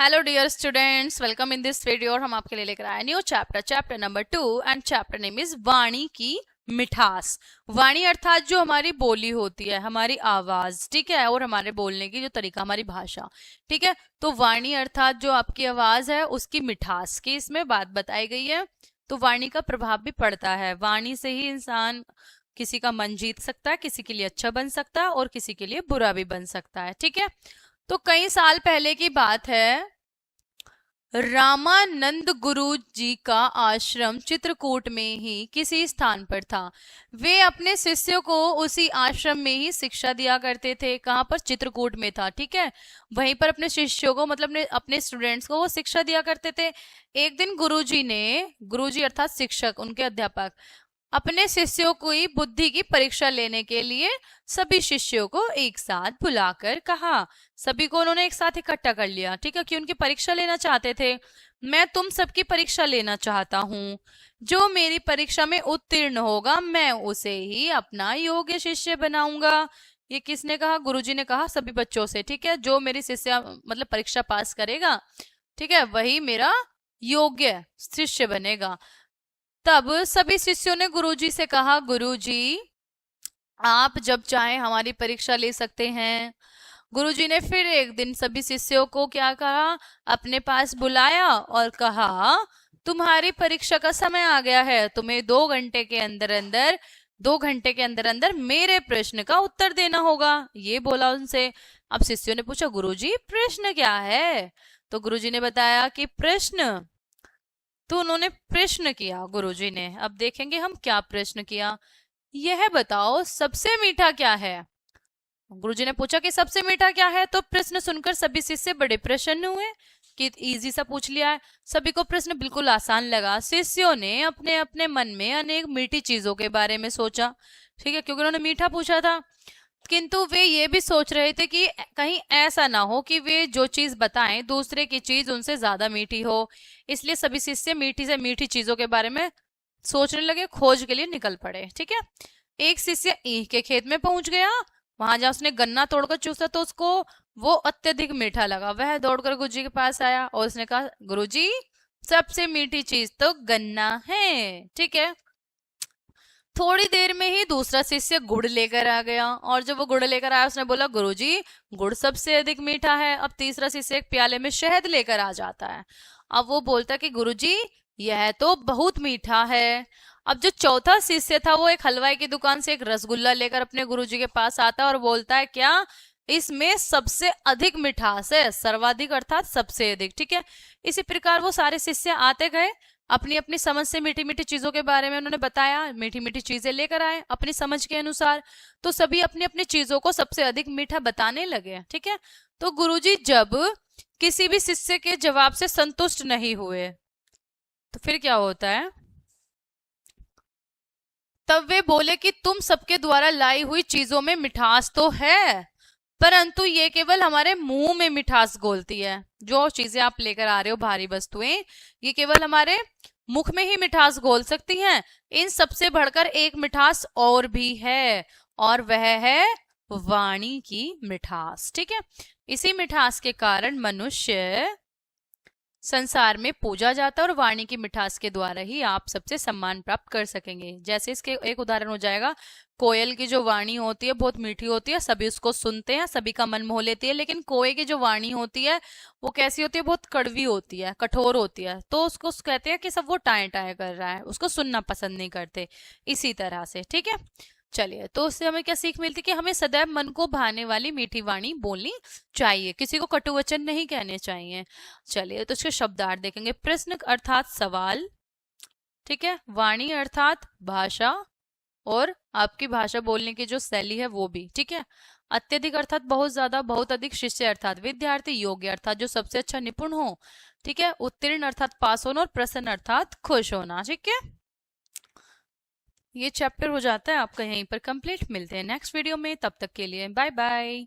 Hello dear students, welcome in this video. और हम आपके लिए लेकर आए new chapter number 2 and chapter name is वाणी की मिठास। वाणी अर्थात जो हमारी बोली होती है, हमारी आवाज, ठीक है, और हमारे बोलने की जो तरीका, हमारी भाषा, ठीक है। तो वाणी अर्थात जो आपकी आवाज है उसकी मिठास की इसमें बात बताई गई है। तो वाणी का प्रभाव भी पड़ता है। वाणी से ही इंसान किसी का मन जीत सकता है, किसी के लिए अच्छा बन सकता है और किसी के लिए बुरा भी बन सकता है, ठीक है। तो कई साल पहले की बात है, रामानंद गुरु जी का आश्रम चित्रकूट में ही किसी स्थान पर था। वे अपने शिष्यों को उसी आश्रम में ही शिक्षा दिया करते थे। कहाँ पर? चित्रकूट में था, ठीक है। वहीं पर अपने शिष्यों को, मतलब अपने स्टूडेंट्स को वो शिक्षा दिया करते थे। एक दिन गुरुजी अर्थात शिक्षक, उनके अध्यापक, अपने शिष्यों की बुद्धि की परीक्षा लेने के लिए सभी शिष्यों को एक साथ बुलाकर कहा। सभी को उन्होंने एक साथ इकट्ठा कर लिया, ठीक है, कि उनकी परीक्षा लेना चाहते थे। मैं तुम सबकी परीक्षा लेना चाहता हूँ। जो मेरी परीक्षा में उत्तीर्ण होगा मैं उसे ही अपना योग्य शिष्य बनाऊंगा। ये किसने कहा? गुरुजी ने कहा सभी बच्चों से, ठीक है। जो मेरी शिष्य मतलब परीक्षा पास करेगा, ठीक है, वही मेरा योग्य शिष्य बनेगा। तब सभी शिष्यों ने गुरुजी से कहा, गुरुजी आप जब चाहें हमारी परीक्षा ले सकते हैं। गुरुजी ने फिर एक दिन सभी शिष्यों को क्या कहा? अपने पास बुलाया और कहा, तुम्हारी परीक्षा का समय आ गया है। तुम्हें 2 घंटे के अंदर अंदर मेरे प्रश्न का उत्तर देना होगा। ये बोला उनसे। अब शिष्यों ने पूछा, गुरुजी प्रश्न क्या है? तो गुरुजी ने बताया कि प्रश्न, तो उन्होंने प्रश्न किया गुरुजी ने। अब देखेंगे हम क्या प्रश्न किया। यह बताओ सबसे मीठा क्या है? गुरुजी ने पूछा कि सबसे मीठा क्या है। तो प्रश्न सुनकर सभी शिष्य बड़े प्रसन्न हुए कि इजी सा पूछ लिया है। सभी को प्रश्न बिल्कुल आसान लगा। शिष्यों ने अपने अपने मन में अनेक मीठी चीजों के बारे में सोचा, ठीक है, क्योंकि उन्होंने मीठा पूछा था। किंतु वे ये भी सोच रहे थे कि कहीं ऐसा ना हो कि वे जो चीज बताएं दूसरे की चीज उनसे ज्यादा मीठी हो। इसलिए सभी शिष्य मीठी से मीठी चीजों के बारे में सोचने लगे, खोज के लिए निकल पड़े, ठीक है। एक शिष्य ईख के खेत में पहुंच गया। वहां जहाँ उसने गन्ना तोड़कर चूसा तो उसको वो अत्यधिक मीठा लगा। वह दौड़कर गुरुजी के पास आया और उसने कहा, गुरुजी सबसे मीठी चीज तो गन्ना है, ठीक है। थोड़ी देर में ही दूसरा शिष्य गुड़ लेकर आ गया और जब वो गुड़ लेकर आया उसने बोला, गुरुजी गुड़ सबसे अधिक मीठा है। अब तीसरा शिष्य एक प्याले में शहद लेकर आ जाता है। अब वो बोलता कि गुरुजी यह तो बहुत मीठा है। अब जो चौथा शिष्य था वो एक हलवाई की दुकान से एक रसगुल्ला लेकर अपने गुरुजी के पास आता है और बोलता है, क्या इसमें सबसे अधिक मिठास है? सर्वाधिक अर्थात सबसे अधिक, ठीक है। इसी प्रकार वो सारे शिष्य आते गए, अपनी अपनी समझ से मीठी मीठी चीजों के बारे में उन्होंने बताया, मीठी मीठी चीजें लेकर आए अपनी समझ के अनुसार। तो सभी अपनी अपनी चीजों को सबसे अधिक मीठा बताने लगे, ठीक है। तो गुरुजी जब किसी भी शिष्य के जवाब से संतुष्ट नहीं हुए तो फिर क्या होता है? तब वे बोले कि तुम सबके द्वारा लाई हुई चीजों में मिठास तो है, परंतु ये केवल हमारे मुंह में मिठास घोलती है। जो चीजें आप लेकर आ रहे हो, भारी वस्तुएं, ये केवल हमारे मुख में ही मिठास घोल सकती हैं। इन सबसे बढ़कर एक मिठास और भी है और वह है वाणी की मिठास, ठीक है। इसी मिठास के कारण मनुष्य संसार में पूजा जाता है और वाणी की मिठास के द्वारा ही आप सबसे सम्मान प्राप्त कर सकेंगे। जैसे इसके एक उदाहरण हो जाएगा, कोयल की जो वाणी होती है बहुत मीठी होती है, सभी उसको सुनते हैं, सभी का मन मोह लेती है। लेकिन कोए की जो वाणी होती है वो कैसी होती है? बहुत कड़वी होती है, कठोर होती है। तो उसको कहते हैं कि सब वो टाए टाए कर रहा है, उसको सुनना पसंद नहीं करते। इसी तरह से, ठीक है। चलिए, तो उससे हमें क्या सीख मिलती कि हमें सदैव मन को भाने वाली मीठी वाणी बोलनी चाहिए, किसी को कटु वचन नहीं कहने चाहिए। चलिए, तो इसके शब्दार्थ देखेंगे। प्रश्न अर्थात सवाल, ठीक है। वाणी अर्थात भाषा और आपकी भाषा बोलने की जो शैली है वो भी, ठीक है। अत्यधिक अर्थात बहुत ज्यादा, बहुत अधिक। शिष्य अर्थात विद्यार्थी। योग्य अर्थात जो सबसे अच्छा निपुण हो, ठीक है। उत्तीर्ण अर्थात पास होना और प्रसन्न अर्थात खुश होना, ठीक है। ये चैप्टर हो जाता है आपका यहीं पर कंप्लीट। मिलते हैं नेक्स्ट वीडियो में, तब तक के लिए बाय बाय।